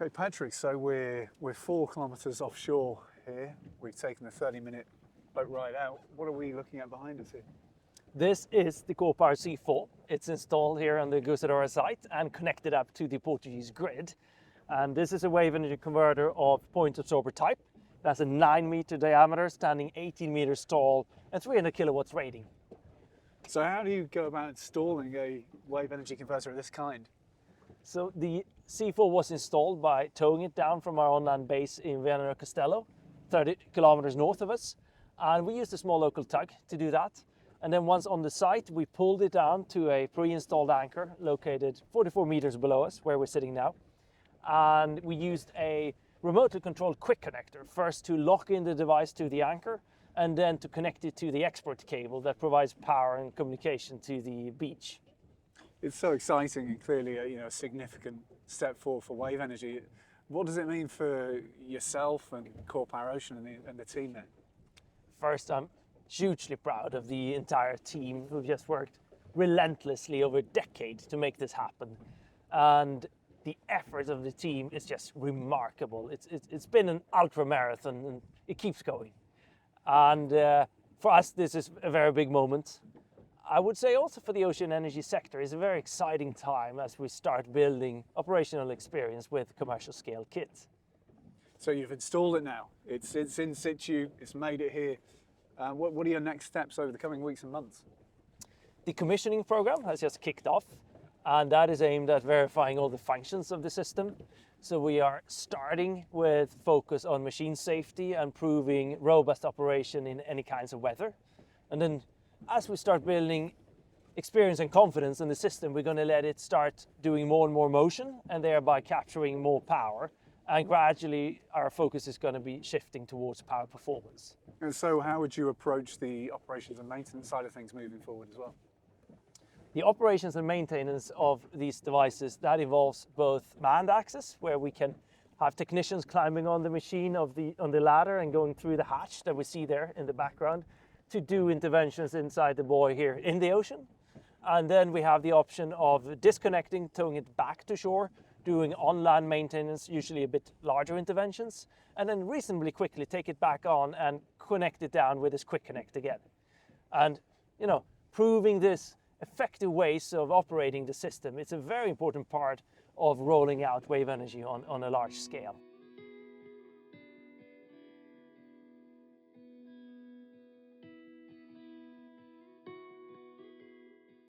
Okay, Patrick, so we're 4 kilometres offshore here. We've taken a 30-minute boat ride out. What are we looking at behind us here? This is the CorPower C4. It's installed here on the Aguçadoura site and connected up to the Portuguese grid. And this is a wave energy converter of point absorber type. That's a 9-meter diameter, standing 18 meters tall and 300 kilowatts rating. So how do you go about installing a wave energy converter of this kind? So the C4 was installed by towing it down from our on-land base in Viana, Castello, 30 kilometers north of us. And we used a small local tug to do that. And then once on the site, we pulled it down to a pre-installed anchor located 44 meters below us, where we're sitting now. And we used a remotely controlled quick connector, first to lock in the device to the anchor, and then to connect it to the export cable that provides power and communication to the beach. It's so exciting and clearly a significant step forward for wave energy. What does it mean for yourself and CorPower Ocean and the team there? First, I'm hugely proud of the entire team who've just worked relentlessly over a decade to make this happen. And the effort of the team is just remarkable. It's been an ultra marathon and it keeps going. And for us, this is a very big moment. I would say also for the ocean energy sector, it's a very exciting time as we start building operational experience with commercial scale kits. So you've installed it now. It's in situ, it's made it here. What are your next steps over the coming weeks and months? The commissioning program has just kicked off, and that is aimed at verifying all the functions of the system. So we are starting with focus on machine safety and proving robust operation in any kinds of weather. And then as we start building experience and confidence in the system, we're going to let it start doing more and more motion and thereby capturing more power. And gradually our focus is going to be shifting towards power performance. And so how would you approach the operations and maintenance side of things moving forward as well? The operations and maintenance of these devices, that involves both manned access, where we can have technicians climbing on the machine on the ladder and going through the hatch that we see there in the background to do interventions inside the buoy here in the ocean. And then we have the option of disconnecting, towing it back to shore, doing on-land maintenance, usually a bit larger interventions, and then reasonably quickly take it back on and connect it down with this quick connect again. And, proving this effective ways of operating the system, it's a very important part of rolling out wave energy on a large scale.